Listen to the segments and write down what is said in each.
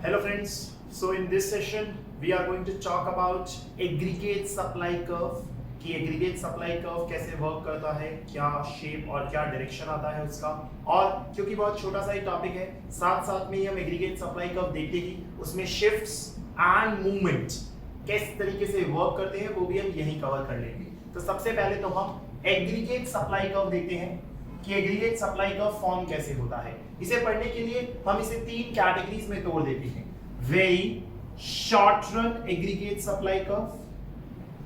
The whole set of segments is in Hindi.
Hello friends, so in this session we are going to talk about aggregate supply curve कि aggregate supply curve कैसे वर्क करता है, क्या शेप और क्या डायरेक्शन आता है उसका, और क्योंकि बहुत छोटा सा ही टॉपिक है साथ साथ में ही हम aggregate supply curve देखते ही उसमें shifts and movement किस तरीके से वर्क करते हैं वो भी हम यहीं कवर कर लेंगे। तो सबसे पहले तो हम aggregate supply curve देखते हैं कि एग्रीगेट सप्लाई कर्व फॉर्म कैसे होता है। इसे पढ़ने के लिए हम इसे तीन कैटेगरीज में तोड़ देते हैं। Very short run aggregate supply curve,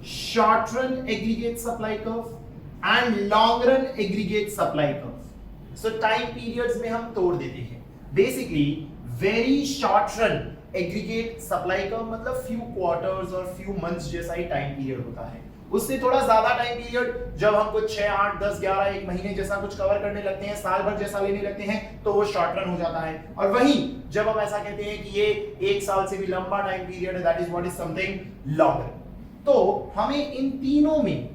short run aggregate supply curve and long run aggregate supply curve. So time periods में हम तोड़ देते हैं। Basically very short run aggregate supply curve मतलब फ्यू क्वार्टर्स और फ्यू मंथ्स जैसा ही टाइम पीरियड होता है। उससे थोड़ा ज्यादा टाइम पीरियड जब हम कुछ 6, 8, 10, 11, एक महीने जैसा कुछ कवर करने लगते हैं, साल भर जैसा लेने लगते हैं तो वो शॉर्ट रन हो जाता है। और वहीं जब हम ऐसा कहते हैं कि ये एक साल से भी लंबा टाइम पीरियड है, that is what is something longer. तो हमें इन तीनों में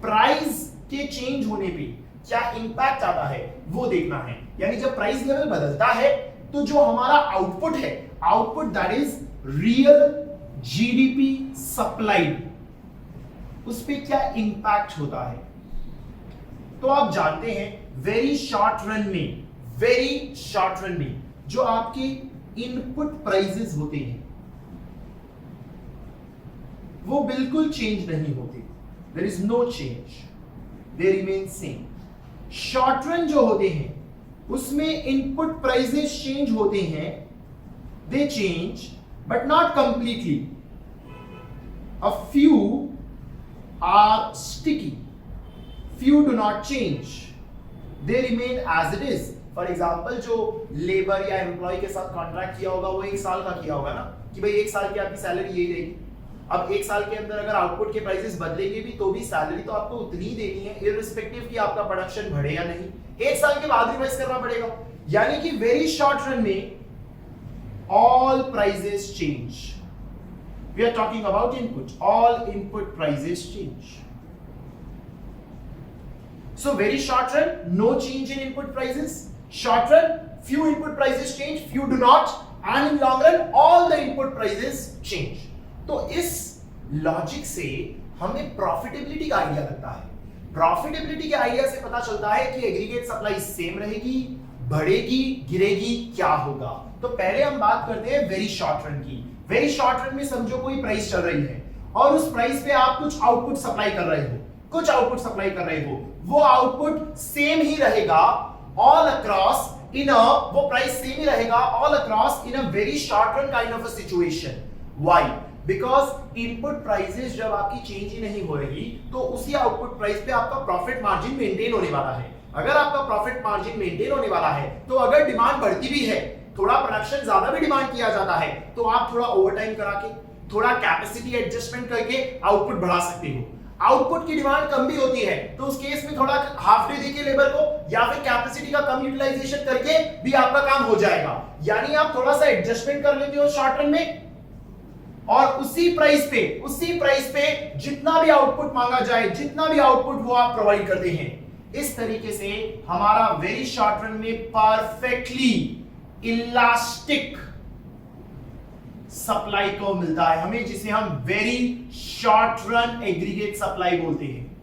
प्राइस के चेंज होने पे क्या इंपैक्ट आता है वो देखना है। यानी जब प्राइस लेवल बदलता है तो जो हमारा आउटपुट है, output that is real GDP supplied, उस पे क्या इंपैक्ट होता है। तो आप जानते हैं वेरी शॉर्ट रन में जो आपके इनपुट प्राइसेस होते हैं वो बिल्कुल चेंज नहीं होते, there is no change, they remain same. Short run जो होते हैं उसमें इनपुट प्राइसेस चेंज होते हैं, they change but not completely. A few are sticky, few do not change, they remain as it is. For example, जो लेबर या एम्प्लॉय के साथ कॉन्ट्रैक्ट किया होगा वो एक साल का किया होगा ना, कि भाई एक साल की आपकी सैलरी यही रहेगी। अब एक साल के अंदर अगर आउटपुट के प्राइसेस बदलेंगे भी तो भी सैलरी तो आपको उतनी ही देनी है, इररिस्पेक्टिव कि आपका प्रोडक्शन बढ़े या नहीं। एक साल के बाद रिवाइज करना पड़ेगा। यानी कि वेरी शॉर्ट रन में all prices change. We are talking about input. All input prices change. So very short run, no change in input prices. Short run, few input prices change, few do not. And in long run, all the input prices change. तो इस लॉजिक से हमें प्रॉफिटेबिलिटी का आइडिया लगता है। प्रॉफिटेबिलिटी के आइडिया से पता चलता है कि एग्रीगेट सप्लाई सेम रहेगी, बढ़ेगी, गिरेगी, क्या होगा। तो पहले हम बात करते हैं वेरी शॉर्ट रन की। वेरी शॉर्ट रन में समझो कोई प्राइस चल रही है और उस प्राइस पे आप कुछ आउटपुट सप्लाई कर रहे हो, वो आउटपुट सेम ही रहेगा ऑल अक्रॉस इन अ, वो प्राइस सेम ही रहेगा all across in a very short run kind of a situation. Why? Because input prices जब आपकी चेंज ही नहीं हो रही तो उसी आउटपुट प्राइस पे आपका प्रॉफिट मार्जिन मेंटेन होने वाला है। अगर आपका प्रॉफिट मार्जिन मेंटेन होने वाला है तो अगर डिमांड बढ़ती भी है, थोड़ा प्रोडक्शन ज्यादा भी डिमांड किया जाता है तो आप थोड़ा ओवरटाइम करा के, थोड़ा कैपेसिटी एडजस्टमेंट करके आउटपुट बढ़ा सकते हो। आउटपुट की डिमांड कम भी होती है तो उस केस में थोड़ा हाफ डे देके लेबर को या फिर कैपेसिटी का कम यूटिलाइजेशन करके भी आपका काम हो जाएगा। यानी आप थोड़ा सा एडजस्टमेंट कर लेते हो शॉर्ट रन में और उसी प्राइस पे जितना भी आउटपुट मांगा जाए, जितना भी आउटपुट वो आप प्रोवाइड करते हैं। इस तरीके से हमारा वेरी शॉर्ट रन में परफेक्टली इलास्टिक सप्लाई को मिलता है हमें, जिसे हम very short run aggregate supply बोलते हैं,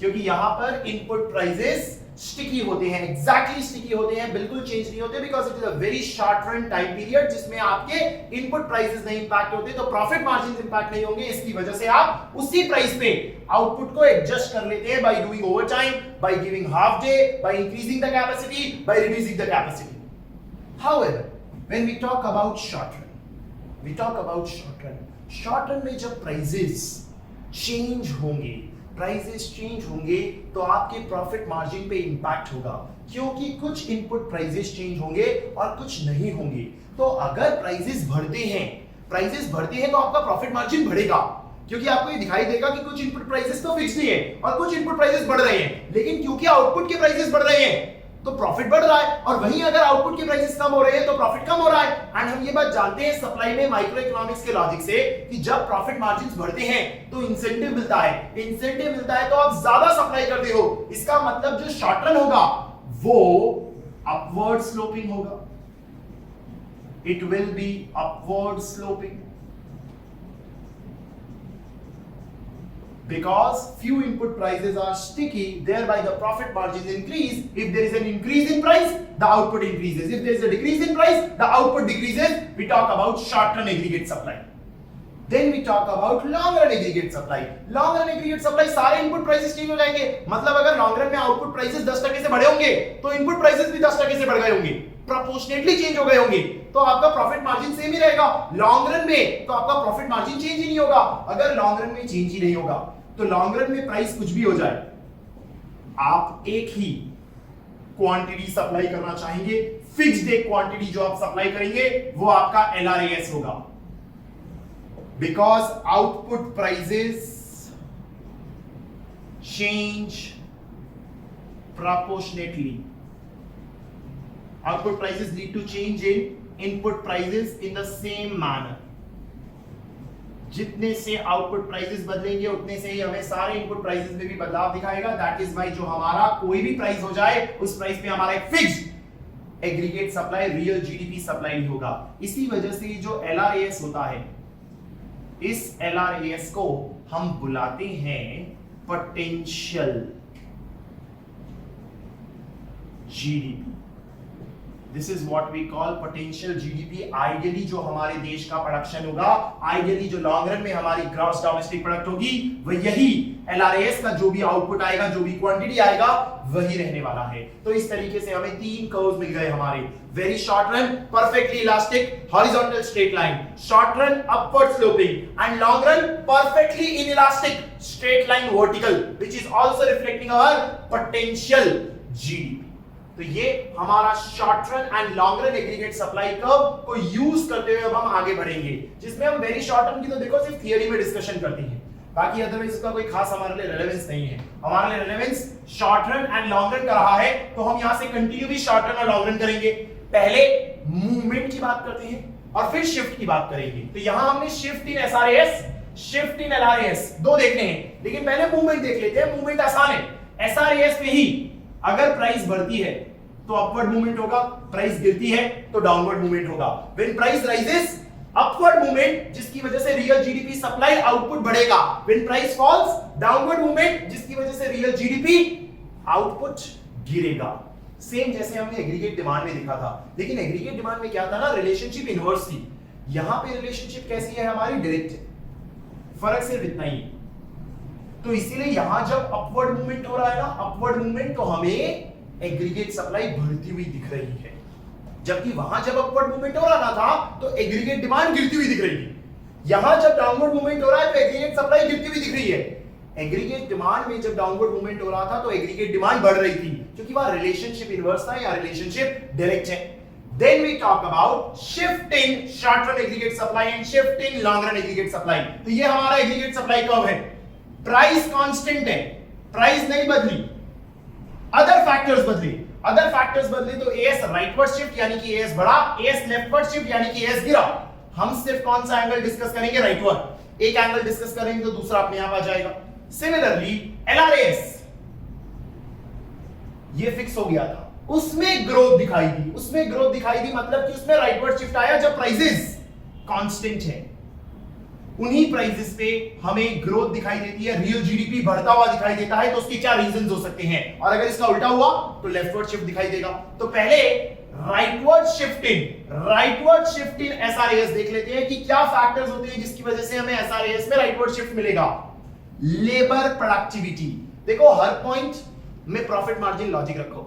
क्योंकि यहां पर इनपुट प्राइसेस स्टिकी होते हैं, एग्जैक्टली स्टिकी होते हैं, बिल्कुल चेंज नहीं होते, because it is a very short run time period जिसमें आपके इनपुट प्राइसेस नहीं इंपैक्ट होते, तो प्रॉफिट मार्जिन इंपैक्ट नहीं होंगे। इसकी वजह से आप उसी प्राइस पे आउटपुट को एडजस्ट कर लेते हैं by doing overtime, by giving half day, by increasing the capacity, by reducing the capacity. However, when we talk about short run में जब प्राइसेस चेंज होंगे तो आपके प्रॉफिट मार्जिन पे इंपैक्ट होगा, क्योंकि कुछ इनपुट प्राइसेस चेंज होंगे और कुछ नहीं होंगे। तो अगर प्राइसेस बढ़ते हैं तो आपका प्रॉफिट मार्जिन बढ़ेगा, क्योंकि आपको ये दिखाई देगा कि कुछ इनपुट प्राइसेस तो फिक्स ही है और कुछ इनपुट प्राइसेस बढ़ रहे हैं, लेकिन क्योंकि आउटपुट के प्राइसेस बढ़ रहे हैं तो प्रॉफिट बढ़ रहा है, और वहीं अगर आउटपुट के प्राइसेस कम हो रहे हैं तो प्रॉफिट कम हो रहा है। एंड हम ये बात जानते हैं सप्लाई में माइक्रो इकोनॉमिक्स के लॉजिक से कि जब प्रॉफिट मार्जिन्स बढ़ते हैं तो इंसेंटिव मिलता है तो आप ज्यादा सप्लाई करते हो। इसका मतलब जो शॉर्ट रन होगा वो अपवर्ड स्लोपिंग होगा। it will be upward sloping. Because few input prices are sticky, thereby the profit margins increase. If there is an increase in price, the output increases. If there is a decrease in price, the output decreases. We talk about short run aggregate supply. Then we talk about long run aggregate supply. Long run aggregate supply सारे input prices चेंज हो जाएंगे. मतलब अगर long run में output prices 10% से बढ़े होंगे, तो input prices भी 10% से बढ़ गए होंगे. Proportionately चेंज हो गए होंगे. तो आपका profit margin सेम ही रहेगा. Long run में तो आपका profit margin चेंज ही नहीं होगा. अगर long run में चेंज ही नहीं होगा, तो लॉन्ग रन में प्राइस कुछ भी हो जाए, आप एक ही क्वांटिटी सप्लाई करना चाहेंगे. फिक्स्ड एक क्वांटिटी जो आप सप्लाई करेंगे वो आपका LRAS होगा. Because output prices change proportionately. Output prices need to change in input prices in the same manner. जितने से आउटपुट प्राइसेस बदलेंगे उतने से ही हमें सारे इनपुट प्राइसेस में भी बदलाव दिखाएगा. दैट इज वाई जो हमारा कोई भी प्राइस हो जाए उस प्राइस पे हमारा एक fixed aggregate supply, real GDP supply नहीं होगा. इसी वजह से जो LRAS होता है, इस LRAS को हम बुलाते हैं potential GDP. This is what we call potential GDP. Ideally जो हमारे देश का प्रोडक्शन होगा, आइडियली जो लॉन्ग रन में हमारी ग्रॉस डोमेस्टिक प्रोडक्ट होगी, वो यही LRAS का जो भी आउटपुट आएगा, जो भी क्वांटिटी आएगा, वही रहने वाला है. तो इस तरीके से हमें तीन कर्व्स मिल गए हमारे. Very short run perfectly elastic horizontal straight line, short run upward sloping, and long run perfectly inelastic straight line vertical, which is also reflecting our potential GDP. तो ये हमारा short run and long run aggregate supply curve को यूज करते हुए अब हम आगे बढ़ेंगे, जिसमें हम वेरी शॉर्ट रन की तो देखो सिर्फ थियरी में डिस्कशन करते हैं, बाकी अदरवाइज इसका कोई खास हमारे लिए रेलेवेंस नहीं है. हमारे लिए relevance short run and long run का रहा है, तो हम यहां से कंटिन्यू भी शॉर्ट रन और लॉन्ग रन करेंगे. पहले मूवमेंट की बात करते हैं और फिर शिफ्ट की बात करेंगे. तो यहां हमने shift in SRAS, shift in LRAS दो देखने हैं, लेकिन पहले मूवमेंट देख लेते हैं. मूवमेंट आसान है. SRAS पे ही अगर प्राइस बढ़ती है तो अपवर्ड मूवमेंट होगा, प्राइस गिरती है तो डाउनवर्ड मूवमेंट होगा. When price rises, upward movement जिसकी वजह से रियल जीडीपी सप्लाई आउटपुट बढ़ेगा. When price falls, downward movement जिसकी वजह से रियल जीडीपी आउटपुट गिरेगा. सेम जैसे हमने एग्रीगेट डिमांड में देखा था, लेकिन एग्रीगेट डिमांड में क्या था ना, रिलेशनशिप इनवर्स थी. यहां पे रिलेशनशिप कैसी है हमारी, डायरेक्ट. फर्क सिर्फ इतना ही. तो इसीलिए यहां जब अपवर्ड मूवमेंट हो रहा है ना, अपवर्ड मूवमेंट, तो हमें एग्रीगेट सप्लाई बढ़ती हुई दिख रही है, जबकि वहां जब अपवर्ड मूवमेंट हो रहा था तो एग्रीगेट डिमांड गिरती हुई दिख रही है. यहां जब डाउनवर्ड मूवमेंट हो रहा है तो एग्रीगेट सप्लाई गिरती हुई दिख रही है. एग्रीगेट डिमांड में जब डाउनवर्ड मूवमेंट हो रहा था तो एग्रीगेट डिमांड बढ़ रही थी, क्योंकि वहां रिलेशनशिप इनवर्स था या रिलेशनशिप डायरेक्ट है. Then we talk about shift in short run aggregate supply and shift in long run aggregate supply. तो ये हमारा एग्रीगेट सप्लाई कर्व है. प्राइस कांस्टेंट है, प्राइस नहीं बदली, अदर फैक्टर्स बदले. अदर फैक्टर्स बदले तो AS राइटवर्ड शिफ्ट यानी कि AS बढ़ा, AS लेफ्टवर्ड शिफ्ट यानी कि AS गिरा. हम सिर्फ कौन सा एंगल डिस्कस करेंगे, राइटवर्ड. एक एंगल डिस्कस करेंगे तो दूसरा अपने आप आ जाएगा. सिमिलरली LRAS ये फिक्स हो गया था, उसमें ग्रोथ दिखाई दी. उसमें ग्रोथ दिखाई दी मतलब कि उसमें राइटवर्ड शिफ्ट आया जब प्राइसेस कांस्टेंट है. उन्हीं प्राइसेस पे हमें ग्रोथ दिखाई देती है, रियल जीडीपी बढ़ता हुआ दिखाई देता है. तो उसके क्या रीजंस हो सकते हैं, और अगर इसका उल्टा हुआ तो लेफ्टवर्ड शिफ्ट दिखाई देगा. तो पहले राइटवर्ड शिफ्ट इन SRAS देख लेते हैं कि क्या फैक्टर्स होते हैं जिसकी वजह से हमें SRAS में राइटवर्ड शिफ्ट मिलेगा. Labour productivity. देखो हर पॉइंट में प्रॉफिट मार्जिन लॉजिक रखो.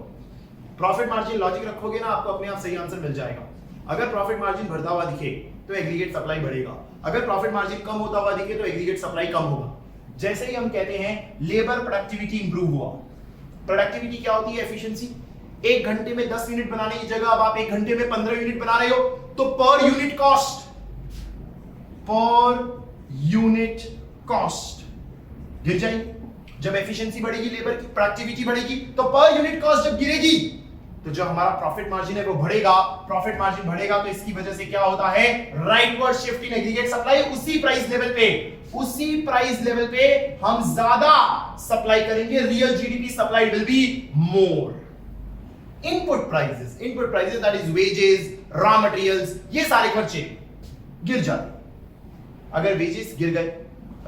प्रॉफिट मार्जिन लॉजिक रखोगे ना, आपको अपने आप सही आंसर मिल जाएगा. अगर प्रॉफिट मार्जिन बढ़ता हुआ दिखे तो एग्रीगेट सप्लाई बढ़ेगा, अगर प्रॉफिट मार्जिन कम होता हुआ दिखे तो एग्रीगेट सप्लाई कम होगा. जैसे ही हम कहते हैं लेबर प्रोडक्टिविटी इंप्रूव हुआ. प्रोडक्टिविटी क्या होती है, एफिशिएंसी. एक घंटे में 10 यूनिट बनाने की जगह अब आप एक घंटे में 15 यूनिट बना रहे हो, तो पर यूनिट कॉस्ट गिर जाएगी. जब एफिशिएंसी बढ़ेगी, लेबर की प्रोडक्टिविटी बढ़ेगी, तो पर यूनिट कॉस्ट जब गिरेगी तो जो हमारा प्रॉफिट मार्जिन है वो बढ़ेगा. प्रॉफिट मार्जिन बढ़ेगा तो इसकी वजह से क्या होता है, rightward shift in aggregate supply. उसी प्राइस लेवल पे हम ज्यादा सप्लाई करेंगे, real GDP supply will be more. Input prices that is wages, raw materials, ये सारे खर्चे गिर जाते। अगर वेजेस गिर गए,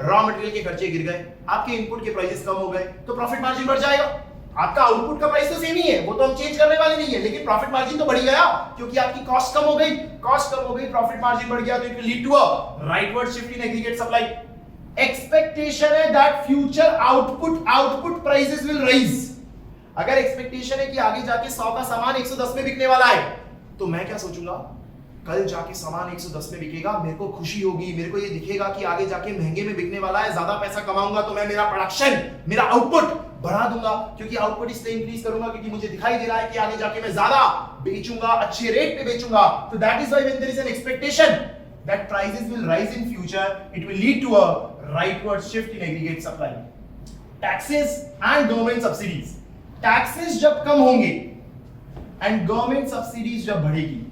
रॉ मटेरियल के खर्चे गिर गए, आपके इनपुट के प्राइसेस कम हो गए, तो प्रॉफिट मार्जिन बढ़ जाएगा। आपका आउटपुट का प्राइस तो सेम ही है, वो तो हम चेंज करने वाले नहीं है, लेकिन प्रॉफिट मार्जिन तो बढ़ गया क्योंकि आपकी कॉस्ट कम हो गई, प्रॉफिट मार्जिन बढ़ गया, तो it will lead to a rightward shift in aggregate supply. Expectation है that future output prices will rise. अगर एक्सपेक्टेशन है कि आगे जाके 100 का सामान 110 में बिकने वाला है, तो मैं क्या सोचूंगा, कल जाके सामान 110 में बिकेगा, मेरे को खुशी होगी, मेरे को ये दिखेगा कि आगे जाके महंगे में बिकने वाला है, ज्यादा पैसा कमाऊंगा, तो मैं मेरा प्रोडक्शन, मेरा आउटपुट बढ़ा दूंगा, क्योंकि आउटपुट इसलिए इंक्रीज करूंगा क्योंकि मुझे दिखाई दे रहा है कि आगे जाके मैं ज्यादा बेचूंगा, अच्छे रेट पे बेचूंगा। तो that is why when there is an expectation that prices will rise in future, it will lead to a rightward shift in aggregate supply. Taxes and government subsidies, taxes जब कम होंगे एंड गवर्नमेंट सब्सिडीज जब बढ़ेगी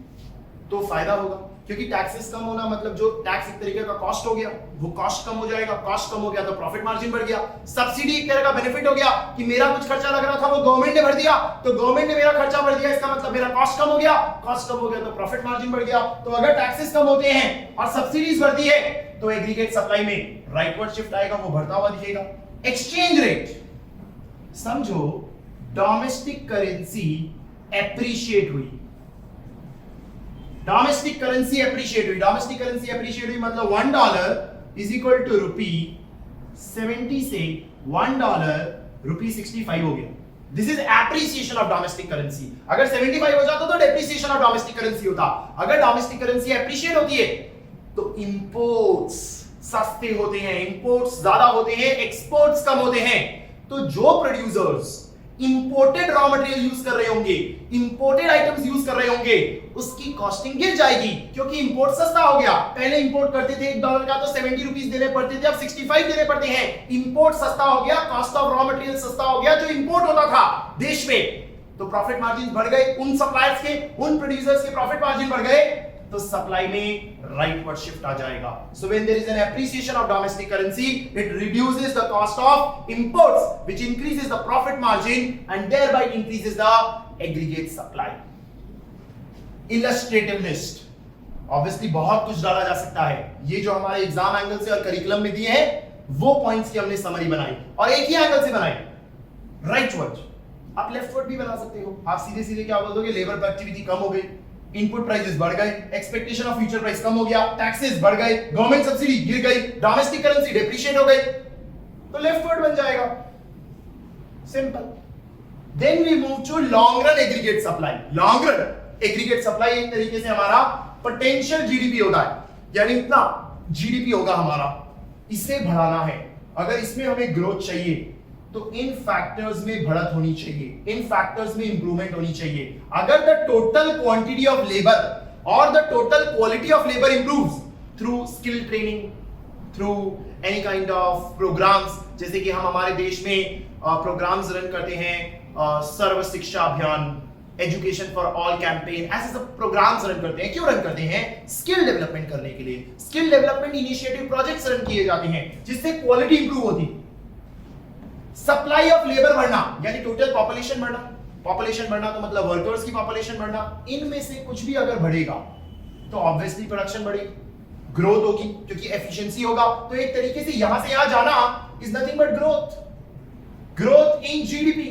तो फायदा होगा, क्योंकि टैक्सेस कम होना मतलब जो टैक्स एक तरीके का कॉस्ट हो गया, वो कॉस्ट कम हो जाएगा, कॉस्ट कम हो गया तो प्रॉफिट मार्जिन बढ़ गया। सब्सिडी एक तरह का बेनिफिट हो गया कि मेरा कुछ खर्चा लग रहा था वो गवर्नमेंट ने भर दिया, तो गवर्नमेंट ने मेरा खर्चा भर दिया, इसका मतलब मेरा कॉस्ट कम हो गया, कॉस्ट कम हो गया तो प्रॉफिट मार्जिन बढ़ गया। तो अगर टैक्सेस कम होते हैं और सब्सिडीज बढ़ती है तो एग्रीगेट सप्लाई में राइटवर्ड शिफ्ट आएगा, वो बढ़ता हुआ दिखेगा। एक्सचेंज रेट, समझो डोमेस्टिक करेंसी एप्रिशिएट हुई, डोमेस्टिक करेंसी एप्रिशिएट हुई मतलब $1 इज इक्वल टू ₹70 से $1 ₹65 हो गया। This is appreciation of domestic currency. अगर 75 हो जाता तो डेप्रिसिएशन ऑफ डोमेस्टिक करेंसी होता। अगर डोमेस्टिक करेंसी एप्रिशिएट होती है तो इंपोर्ट्स सस्ते होते हैं, इंपोर्ट्स ज्यादा होते हैं, एक्सपोर्ट्स कम होते हैं। तो जो producers imported raw material use कर रहे होंगे, इंपोर्टेड आइटम्स यूज कर रहे होंगे, उसकी कॉस्टिंग गिर जाएगी क्योंकि इंपोर्ट सस्ता हो गया। पहले इंपोर्ट करते थे $1 का तो 70 रुपीस देने पड़ते थे, अब 65 देने पड़ते हैं। इंपोर्ट सस्ता हो गया, कॉस्ट ऑफ रॉ मटेरियल सस्ता हो गया जो इंपोर्ट होता था देश में, तो प्रॉफिट मार्जिन बढ़ गए उन सप्लायर्स के, उन प्रोड्यूसर्स के प्रॉफिट मार्जिन बढ़ गए, तो सप्लाई में राइटवर्ड शिफ्ट आ जाएगा। So when there is an appreciation of domestic currency, it reduces the cost of imports, which increases the profit margin and thereby increases the aggregate supply. Illustrative list, obviously बहुत कुछ डाला जा सकता है। ये जो हमारे एग्जाम एंगल से और करिकुलम में दिए हैं वो पॉइंट्स की हमने समरी बनाई और एक ही एंगल से बनाई, राइटवर्ड। आप लेफ्टवर्ड भी बना सकते हो। आप सीधे सीधे क्या बोल दोगे, लेबर प्रोडक्टिविटी कम हो गई, इनपुट प्राइसेस बढ़ गए, एक्सपेक्टेशन ऑफ फ्यूचर प्राइस कम हो गया, टैक्सेस बढ़ गए, गवर्नमेंट सब्सिडी गिर गई, डोमेस्टिक करेंसी डेप्रिशिएट हो गई, तो लेफ्ट वर्ड बन जाएगा। Simple. Then we move to long run aggregate supply. Long run aggregate supply एक तरीके से हमारा पोटेंशियल जीडीपी होता है, यानी इतना जीडीपी होगा हमारा, इसे बढ़ाना है। अगर इसमें हमें ग्रोथ चाहिए तो इन फैक्टर्स में बढ़त होनी चाहिए, इन फैक्टर्स में इंप्रूवमेंट होनी चाहिए। अगर the total quantity of labour और the total quality of labour improves through skill training, through any kind of programmes, जैसे कि हम हमारे देश में प्रोग्राम्स रन करते हैं, सर्व शिक्षा अभियान, एजुकेशन फॉर ऑल कैंपेन, ऐसे सब प्रोग्राम्स रन करते हैं। क्यों रन करते हैं? स्किल डेवलपमेंट करने के लिए। Skill development initiative projects run किए जाते हैं जिससे क्वालिटी इंप्रूव होती है। सप्लाई ऑफ लेबर बढ़ना यानी टोटल पॉपुलेशन बढ़ना, पॉपुलेशन बढ़ना तो मतलब वर्कर्स की पॉपुलेशन बढ़ना, इनमें से कुछ भी अगर बढ़ेगा तो ऑब्वियसली प्रोडक्शन बढ़ेगी, ग्रोथ होगी क्योंकि एफिशिएंसी होगा। तो एक तरीके से यहां से यहां जाना is nothing but growth, growth in GDP.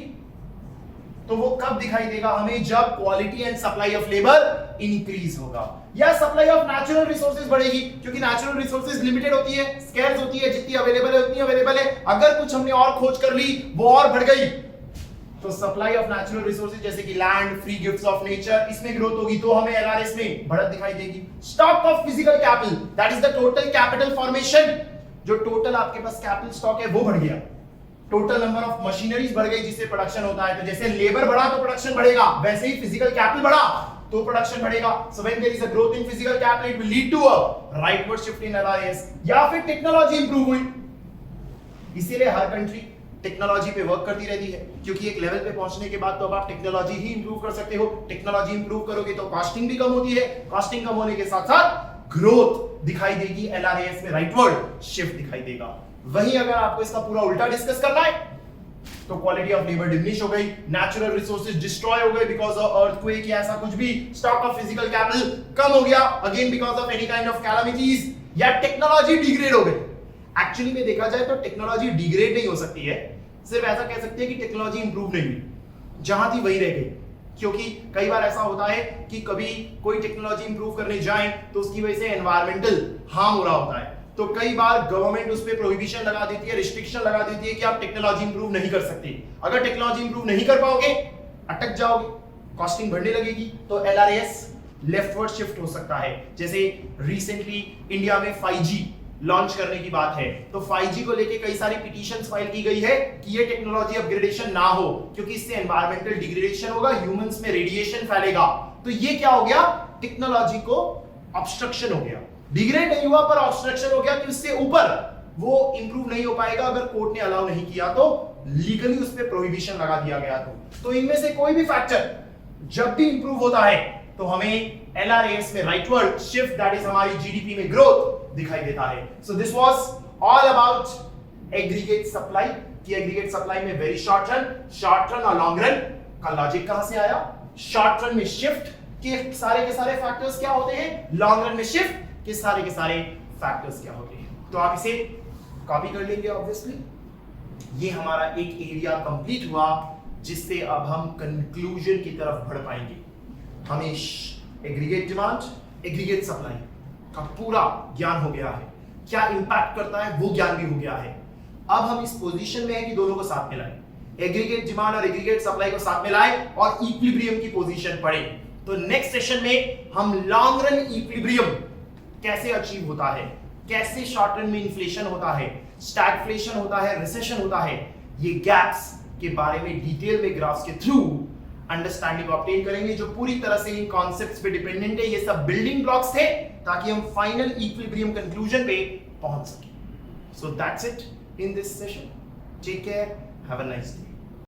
तो वो कब दिखाई देगा हमें? जब quality and supply of labour increase होगा, या सप्लाई ऑफ नेचुरल रिसोर्सेज बढ़ेगी, क्योंकि नेचुरल रिसोर्सेज लिमिटेड होती है, स्कैर्स होती है, जितनी अवेलेबल है उतनी अवेलेबल है। अगर कुछ हमने और खोज कर ली वो और बढ़ गई, तो सप्लाई ऑफ नेचुरल रिसोर्सेज जैसे कि land, free gifts of nature, इसमें ग्रोथ होगी तो हमें एलआरएस में बढ़त दिखाई देगी। Stock of physical capital, that is the total capital formation, जो टोटल आपके पास कैपिटल स्टॉक है वो बढ़ गया। टोटल नंबर ऑफ मशीनरीज बढ़ गई जिससे प्रोडक्शन होता है। तो जैसे लेबर बढ़ा तो प्रोडक्शन बढ़ेगा, वैसे ही फिजिकल कैपिटल बढ़ा तो प्रोडक्शन बढ़ेगा। So when there is a growth in physical capital it will lead to a rightward shift in LRS. या फिर टेक्नोलॉजी इंप्रूव हुई, इसीलिए हर कंट्री टेक्नोलॉजी पे वर्क करती रहती है, क्योंकि एक लेवल पे पहुंचने के बाद तो अब आप टेक्नोलॉजी ही इंप्रूव कर सकते हो। टेक्नोलॉजी इंप्रूव करोगे तो कॉस्टिंग भी कम होती है, कॉस्टिंग कम होने के साथ साथ ग्रोथ दिखाई देगी, एलआरएस में राइटवर्ड शिफ्ट दिखाई देगा। वहीं अगर आपको इसका पूरा उल्टा डिस्कस करना है तो क्वालिटी ऑफ लेबर डिमिनिश हो गई, नेचुरल रिसोर्सेज डिस्ट्रॉय हो गए बिकॉज ऑफ अर्थक्वेक या ऐसा कुछ भी, स्टॉक ऑफ फिजिकल कैपिटल कम हो गया again because of any kind of calamities, या टेक्नोलॉजी डिग्रेड हो गई। एक्चुअली में देखा जाए तो टेक्नोलॉजी डिग्रेड नहीं हो सकती है, सिर्फ ऐसा कह सकते हैं कि टेक्नोलॉजी इंप्रूव नहीं हुई, जहां थी वही रह गई। क्योंकि कई बार ऐसा होता है कि कभी कोई टेक्नोलॉजी इंप्रूव करने जाए तो उसकी वजह से एनवायरमेंटल हार्म हो रहा होता है, तो कई बार गवर्नमेंट उस पर प्रोहिबिशन लगा देती है, रिस्ट्रिक्शन लगा देती है कि आप टेक्नोलॉजी इंप्रूव नहीं कर सकते। अगर टेक्नोलॉजी इंप्रूव नहीं कर पाओगे अटक जाओगे, कॉस्टिंग बढ़ने लगेगी, तो एलआरएस लेफ्टवर्ड शिफ्ट हो सकता है। जैसे रिसेंटली इंडिया में 5G लॉन्च करने की बात है, तो 5G को लेके कई सारी पिटीशंस फाइल की गई है कि ये टेक्नोलॉजी अपग्रेडेशन ना हो, क्योंकि इससे एनवायरमेंटल डिग्रेडेशन होगा, ह्यूमंस में रेडिएशन फैलेगा। तो ये क्या हो गया, टेक्नोलॉजी को ऑब्स्ट्रक्शन हो गया, डिग्रेड नहीं हुआ पर ऑब्स्ट्रक्शन हो गया कि उससे ऊपर वो इंप्रूव नहीं हो पाएगा अगर कोर्ट ने अलाउ नहीं किया, तो लीगली उस पर प्रोहिबिशन लगा दिया गया। तो इनमें से कोई भी फैक्टर जब भी इंप्रूव होता है तो हमें एलआरएस में राइटवर्ड शिफ्ट, दैट इज हमारी जीडीपी में ग्रोथ दिखाई देता है। So this was all about aggregate supply की एग्रीगेट सप्लाई में वेरी शॉर्ट रन और लॉन्ग रन का लॉजिक कहां से आया, शॉर्ट रन में शिफ्ट के सारे फैक्टर्स क्या होते हैं, लॉन्ग रन में शिफ्ट के सारे फैक्टर्स क्या होते हैं। तो आप इसे कॉपी कर लेंगे ऑब्वियसली। ये हमारा एक एरिया कंप्लीट हुआ जिससे अब हम कंक्लूजन की तरफ बढ़ पाएंगे। हमें एग्रीगेट डिमांड एग्रीगेट सप्लाई का पूरा ज्ञान हो गया है, क्या इंपैक्ट करता है वो ज्ञान भी हो गया है। अब हम इस पोजीशन में है कि दोनों को साथ में लाएं, एग्रीगेट डिमांड और एग्रीगेट सप्लाई को साथ में लाएं और इक्विलिब्रियम की पोजीशन पढ़े। तो नेक्स्ट सेशन में हम लॉन्ग रन इक्विलिब्रियम कैसे अचीव होता है, कैसे शॉर्ट रन में इन्फ्लेशन होता है, स्टैगफ्लेशन होता है, रिसेशन होता है, ये गैप्स के बारे में डिटेल में ग्राफ्स के थ्रू अंडरस्टैंडिंग ऑब्टेन करेंगे, जो पूरी तरह से इन कॉन्सेप्ट्स पे डिपेंडेंट है। ये सब बिल्डिंग ब्लॉक्स थे ताकि हम फाइनल इक्विलिब्रियम कंक्लूजन पे पहुंच सके। So that's it in this session, take care, have a nice day.